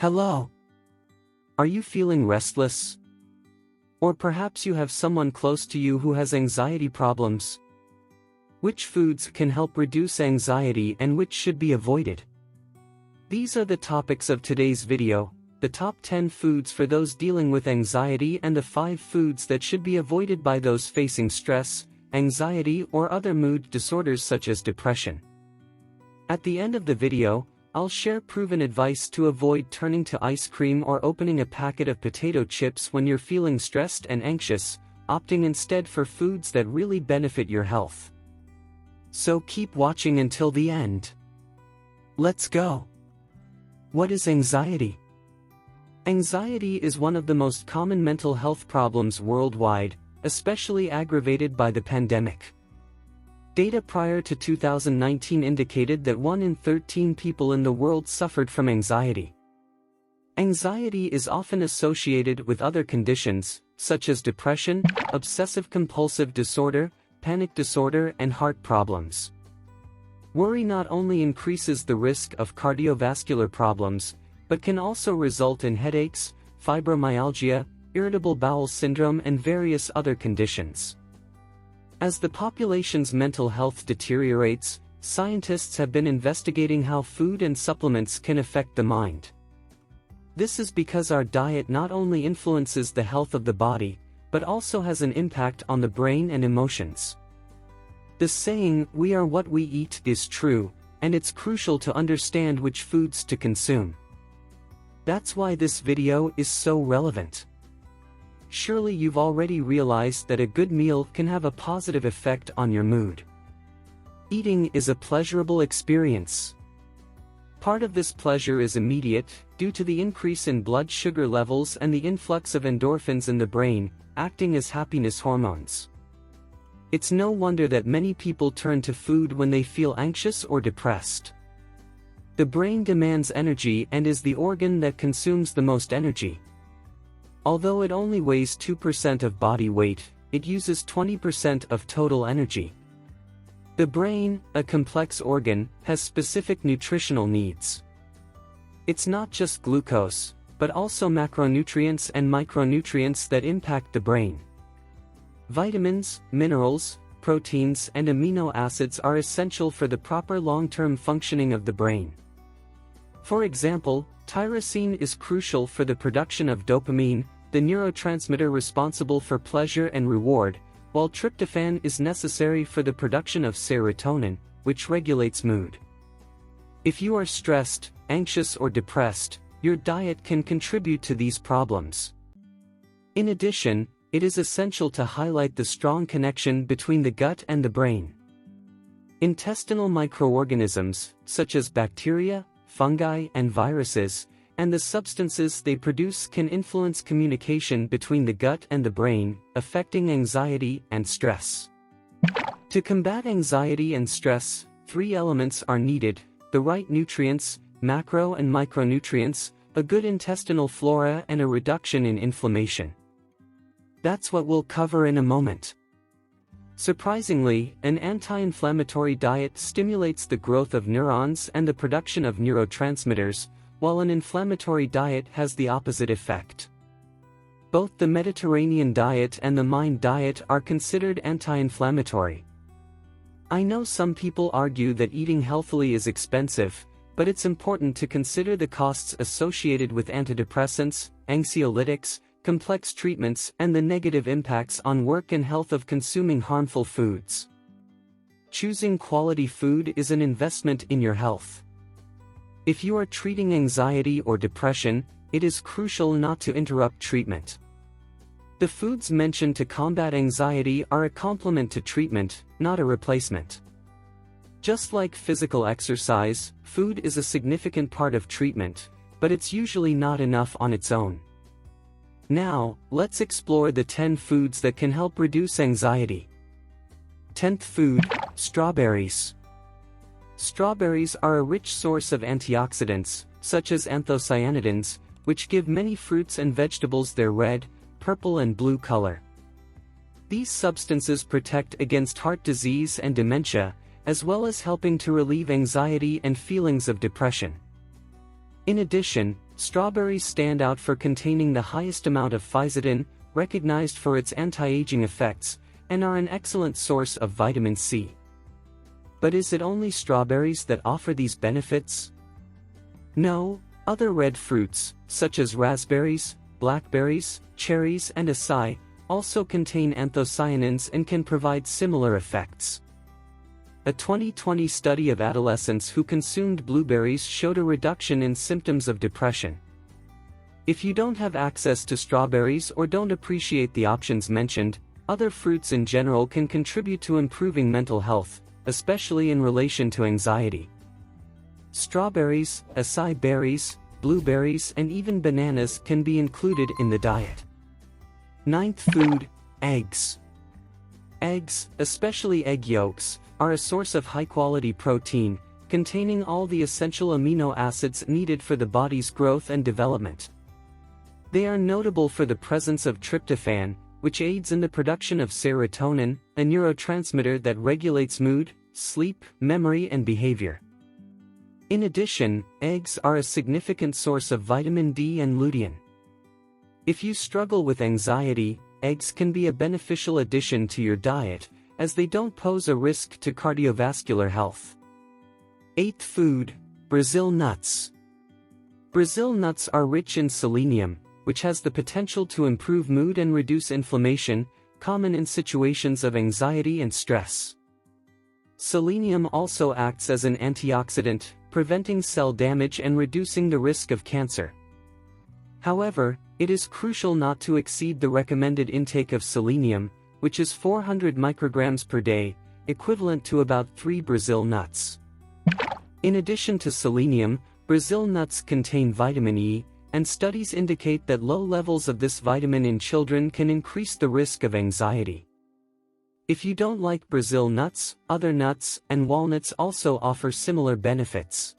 Hello. Are you feeling restless? Or perhaps you have someone close to you who has anxiety problems? Which foods can help reduce anxiety and which should be avoided? These are the topics of today's video, the top 10 foods for those dealing with anxiety and the 5 foods that should be avoided by those facing stress, anxiety or other mood disorders such as depression. At the end of the video, I'll share proven advice to avoid turning to ice cream or opening a packet of potato chips when you're feeling stressed and anxious, opting instead for foods that really benefit your health. So keep watching until the end. Let's go. What is anxiety? Anxiety is one of the most common mental health problems worldwide, especially aggravated by the pandemic. Data prior to 2019 indicated that 1 in 13 people in the world suffered from anxiety. Anxiety is often associated with other conditions, such as depression, obsessive-compulsive disorder, panic disorder, and heart problems. Worry not only increases the risk of cardiovascular problems, but can also result in headaches, fibromyalgia, irritable bowel syndrome, and various other conditions. As the population's mental health deteriorates, scientists have been investigating how food and supplements can affect the mind. This is because our diet not only influences the health of the body, but also has an impact on the brain and emotions. The saying, "We are what we eat," is true, and it's crucial to understand which foods to consume. That's why this video is so relevant. Surely you've already realized that a good meal can have a positive effect on your mood. Eating is a pleasurable experience. Part of this pleasure is immediate, due to the increase in blood sugar levels and the influx of endorphins in the brain, acting as happiness hormones. It's no wonder that many people turn to food when they feel anxious or depressed. The brain demands energy and is the organ that consumes the most energy. Although it only weighs 2% of body weight, it uses 20% of total energy. The brain, a complex organ, has specific nutritional needs. It's not just glucose, but also macronutrients and micronutrients that impact the brain. Vitamins, minerals, proteins, and amino acids are essential for the proper long-term functioning of the brain. For example, tyrosine is crucial for the production of dopamine, the neurotransmitter responsible for pleasure and reward, while tryptophan is necessary for the production of serotonin, which regulates mood. If you are stressed, anxious, or depressed, your diet can contribute to these problems. In addition, it is essential to highlight the strong connection between the gut and the brain. Intestinal microorganisms, such as bacteria, fungi, and viruses, and the substances they produce can influence communication between the gut and the brain, affecting anxiety and stress. To combat anxiety and stress, 3 elements are needed: the right nutrients, macro and micronutrients, a good intestinal flora, and a reduction in inflammation. That's what we'll cover in a moment. Surprisingly, an anti-inflammatory diet stimulates the growth of neurons and the production of neurotransmitters, while an inflammatory diet has the opposite effect. Both the Mediterranean diet and the Mind diet are considered anti-inflammatory. I know some people argue that eating healthily is expensive, but it's important to consider the costs associated with antidepressants, anxiolytics, complex treatments, and the negative impacts on work and health of consuming harmful foods. Choosing quality food is an investment in your health. If you are treating anxiety or depression, it is crucial not to interrupt treatment. The foods mentioned to combat anxiety are a complement to treatment, not a replacement. Just like physical exercise, food is a significant part of treatment, but it's usually not enough on its own. Now, let's explore the 10 foods that can help reduce anxiety. 10th food, strawberries. Strawberries are a rich source of antioxidants, such as anthocyanidins, which give many fruits and vegetables their red, purple, and blue color. These substances protect against heart disease and dementia, as well as helping to relieve anxiety and feelings of depression. In addition, Strawberries stand out for containing the highest amount of phycetin, recognized for its anti-aging effects, and are an excellent source of vitamin C. But is it only strawberries that offer these benefits? No, other red fruits, such as raspberries, blackberries, cherries and acai, also contain anthocyanins and can provide similar effects. A 2020 study of adolescents who consumed blueberries showed a reduction in symptoms of depression. If you don't have access to strawberries or don't appreciate the options mentioned, other fruits in general can contribute to improving mental health, especially in relation to anxiety. Strawberries, acai berries, blueberries and even bananas can be included in the diet. Ninth food, eggs. Eggs, especially egg yolks, are a source of high-quality protein, containing all the essential amino acids needed for the body's growth and development. They are notable for the presence of tryptophan, which aids in the production of serotonin, a neurotransmitter that regulates mood, sleep, memory and behavior. In addition, eggs are a significant source of vitamin D and lutein. If you struggle with anxiety, eggs can be a beneficial addition to your diet, as they don't pose a risk to cardiovascular health. Eighth food, Brazil nuts. Brazil nuts are rich in selenium, which has the potential to improve mood and reduce inflammation, common in situations of anxiety and stress. Selenium also acts as an antioxidant, preventing cell damage and reducing the risk of cancer. However, it is crucial not to exceed the recommended intake of selenium, which is 400 micrograms per day, equivalent to about 3 Brazil nuts. In addition to selenium, Brazil nuts contain vitamin E, and studies indicate that low levels of this vitamin in children can increase the risk of anxiety. If you don't like Brazil nuts, other nuts and walnuts also offer similar benefits.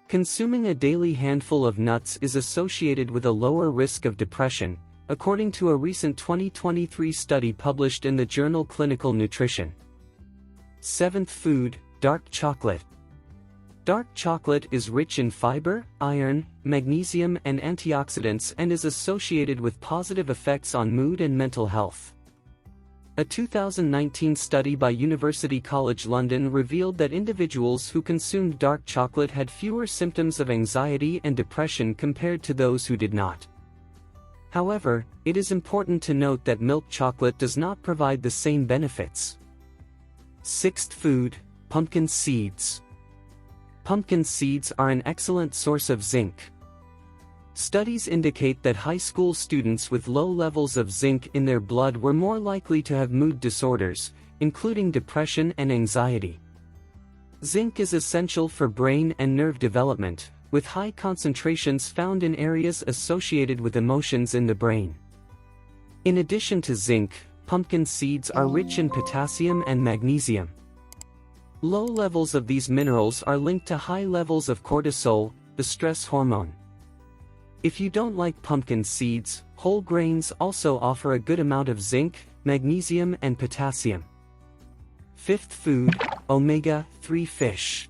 Consuming a daily handful of nuts is associated with a lower risk of depression, according to a recent 2023 study published in the journal Clinical Nutrition. Seventh food, dark chocolate. Dark chocolate is rich in fiber, iron, magnesium and antioxidants and is associated with positive effects on mood and mental health. A 2019 study by University College London revealed that individuals who consumed dark chocolate had fewer symptoms of anxiety and depression compared to those who did not. However, it is important to note that milk chocolate does not provide the same benefits. Sixth food, pumpkin seeds. Pumpkin seeds are an excellent source of zinc. Studies indicate that high school students with low levels of zinc in their blood were more likely to have mood disorders, including depression and anxiety. Zinc is essential for brain and nerve development, with high concentrations found in areas associated with emotions in the brain. In addition to zinc, pumpkin seeds are rich in potassium and magnesium. Low levels of these minerals are linked to high levels of cortisol, the stress hormone. If you don't like pumpkin seeds, whole grains also offer a good amount of zinc, magnesium and potassium. Fifth food, omega-3 fish.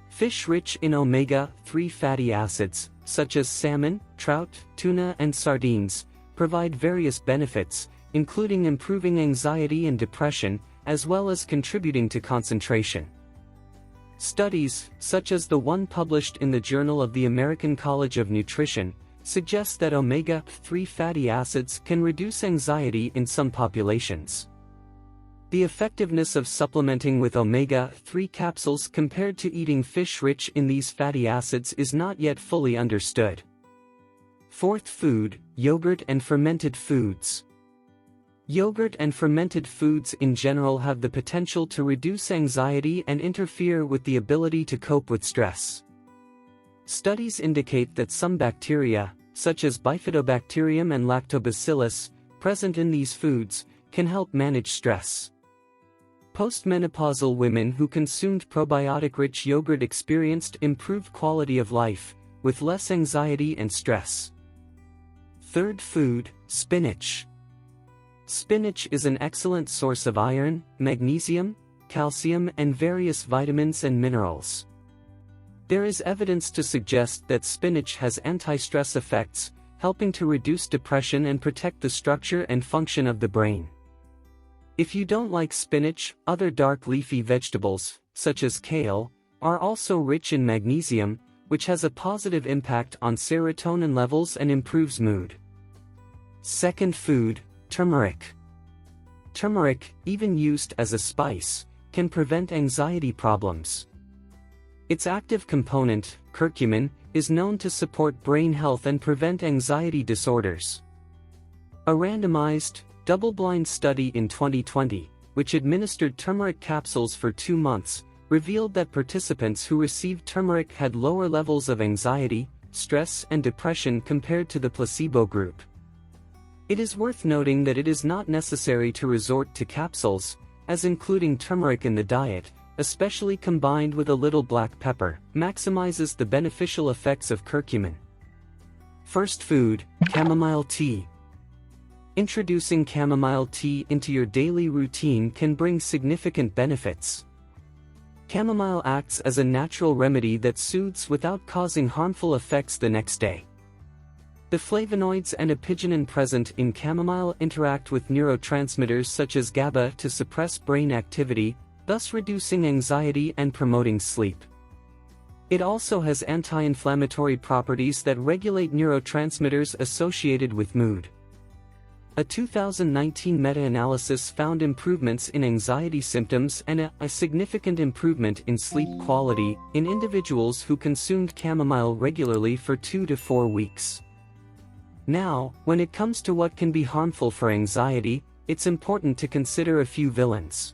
Fish rich in omega-3 fatty acids, such as salmon, trout, tuna and sardines, provide various benefits, including improving anxiety and depression, as well as contributing to concentration. Studies, such as the one published in the Journal of the American College of Nutrition, suggest that omega-3 fatty acids can reduce anxiety in some populations. The effectiveness of supplementing with omega-3 capsules compared to eating fish rich in these fatty acids is not yet fully understood. Fourth food, yogurt and fermented foods. Yogurt and fermented foods in general have the potential to reduce anxiety and interfere with the ability to cope with stress. Studies indicate that some bacteria, such as Bifidobacterium and Lactobacillus, present in these foods, can help manage stress. Postmenopausal women who consumed probiotic-rich yogurt experienced improved quality of life, with less anxiety and stress. Third food, spinach. Spinach is an excellent source of iron, magnesium, calcium and various vitamins and minerals. There is evidence to suggest that spinach has anti-stress effects, helping to reduce depression and protect the structure and function of the brain. If you don't like spinach, other dark leafy vegetables, such as kale, are also rich in magnesium, which has a positive impact on serotonin levels and improves mood. Second food, turmeric. Turmeric, even used as a spice, can prevent anxiety problems. Its active component, curcumin, is known to support brain health and prevent anxiety disorders. A randomized, double-blind study in 2020, which administered turmeric capsules for 2 months, revealed that participants who received turmeric had lower levels of anxiety, stress, and depression compared to the placebo group. It is worth noting that it is not necessary to resort to capsules, as including turmeric in the diet, especially combined with a little black pepper, maximizes the beneficial effects of curcumin. First food, chamomile tea. Introducing chamomile tea into your daily routine can bring significant benefits. Chamomile acts as a natural remedy that soothes without causing harmful effects the next day. The flavonoids and apigenin present in chamomile interact with neurotransmitters such as GABA to suppress brain activity, thus reducing anxiety and promoting sleep. It also has anti-inflammatory properties that regulate neurotransmitters associated with mood. A 2019 meta-analysis found improvements in anxiety symptoms and a significant improvement in sleep quality in individuals who consumed chamomile regularly for 2 to 4 weeks. Now, when it comes to what can be harmful for anxiety, it's important to consider a few villains.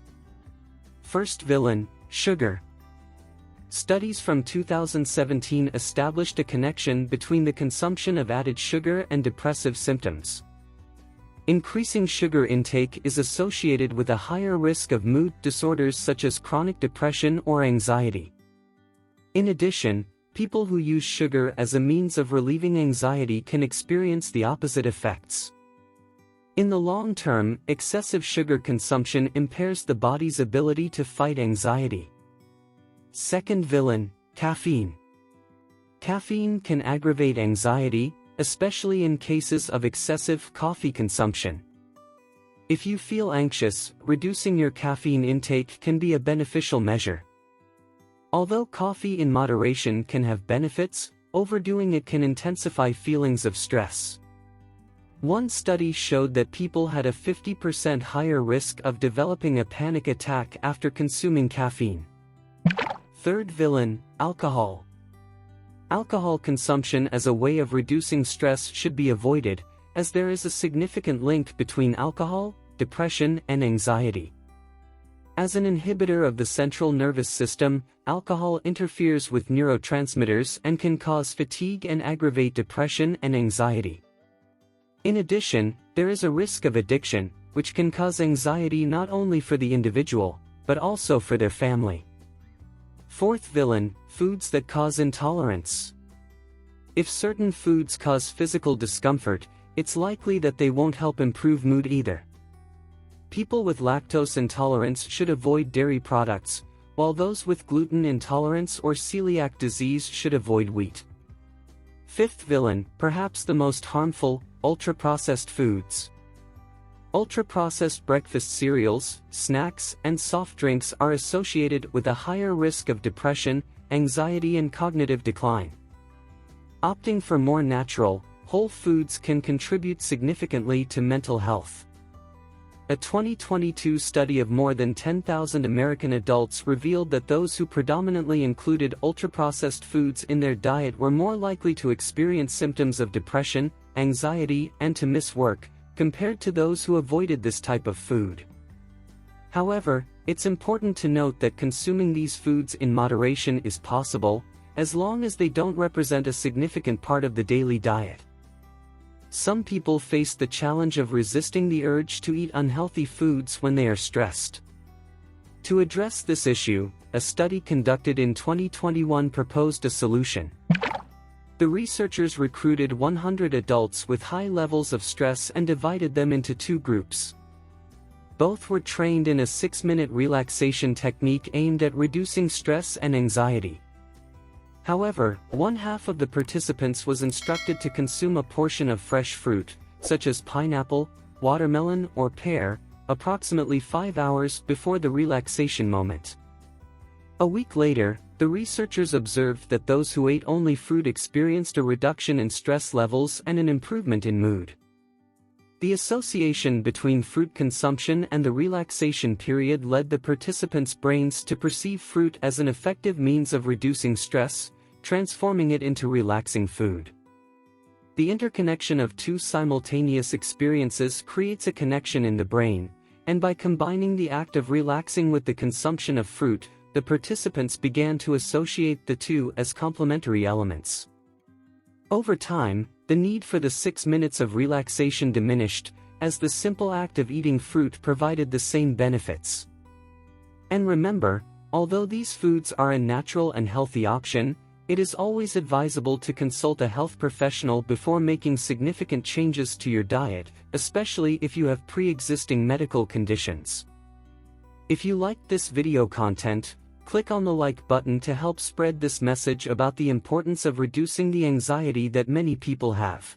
First villain, sugar. Studies from 2017 established a connection between the consumption of added sugar and depressive symptoms. Increasing sugar intake is associated with a higher risk of mood disorders such as chronic depression or anxiety. In addition, people who use sugar as a means of relieving anxiety can experience the opposite effects. In the long term, excessive sugar consumption impairs the body's ability to fight anxiety. Second villain, caffeine. Caffeine can aggravate anxiety, especially in cases of excessive coffee consumption. If you feel anxious, reducing your caffeine intake can be a beneficial measure. Although coffee in moderation can have benefits, overdoing it can intensify feelings of stress. One study showed that people had a 50% higher risk of developing a panic attack after consuming caffeine. Third villain, alcohol. Alcohol consumption as a way of reducing stress should be avoided, as there is a significant link between alcohol, depression, and anxiety. As an inhibitor of the central nervous system, alcohol interferes with neurotransmitters and can cause fatigue and aggravate depression and anxiety. In addition, there is a risk of addiction, which can cause anxiety not only for the individual, but also for their family. Fourth villain, foods that cause intolerance. If certain foods cause physical discomfort, it's likely that they won't help improve mood either. People with lactose intolerance should avoid dairy products, while those with gluten intolerance or celiac disease should avoid wheat. Fifth villain, perhaps the most harmful, ultra-processed foods. Ultra-processed breakfast cereals, snacks, and soft drinks are associated with a higher risk of depression, anxiety, and cognitive decline. Opting for more natural, whole foods can contribute significantly to mental health. A 2022 study of more than 10,000 American adults revealed that those who predominantly included ultra-processed foods in their diet were more likely to experience symptoms of depression, anxiety, and to miss work, compared to those who avoided this type of food. However, it's important to note that consuming these foods in moderation is possible, as long as they don't represent a significant part of the daily diet. Some people face the challenge of resisting the urge to eat unhealthy foods when they are stressed. To address this issue, a study conducted in 2021 proposed a solution. The researchers recruited 100 adults with high levels of stress and divided them into 2 groups. Both were trained in a 6-minute relaxation technique aimed at reducing stress and anxiety. However, one half of the participants was instructed to consume a portion of fresh fruit, such as pineapple, watermelon, or pear, approximately 5 hours before the relaxation moment. A week later, the researchers observed that those who ate only fruit experienced a reduction in stress levels and an improvement in mood. The association between fruit consumption and the relaxation period led the participants' brains to perceive fruit as an effective means of reducing stress, transforming it into relaxing food. The interconnection of two simultaneous experiences creates a connection in the brain, and by combining the act of relaxing with the consumption of fruit, the participants began to associate the two as complementary elements. Over time, the need for the 6 minutes of relaxation diminished, as the simple act of eating fruit provided the same benefits. And remember, although these foods are a natural and healthy option, it is always advisable to consult a health professional before making significant changes to your diet, especially if you have pre-existing medical conditions. If you liked this video content, click on the like button to help spread this message about the importance of reducing the anxiety that many people have.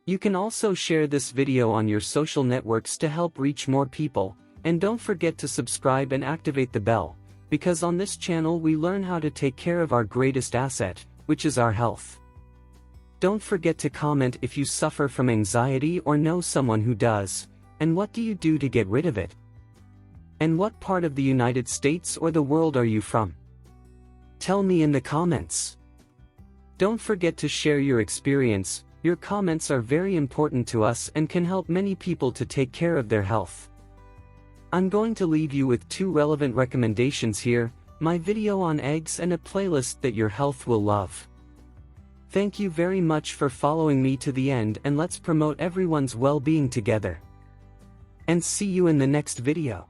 You can also share this video on your social networks to help reach more people, and don't forget to subscribe and activate the bell, because on this channel we learn how to take care of our greatest asset, which is our health. Don't forget to comment if you suffer from anxiety or know someone who does, and what do you do to get rid of it? And what part of the United States or the world are you from? Tell me in the comments. Don't forget to share your experience. Your comments are very important to us and can help many people to take care of their health. I'm going to leave you with 2 relevant recommendations here, my video on eggs and a playlist that your health will love. Thank you very much for following me to the end, and let's promote everyone's well-being together. And see you in the next video.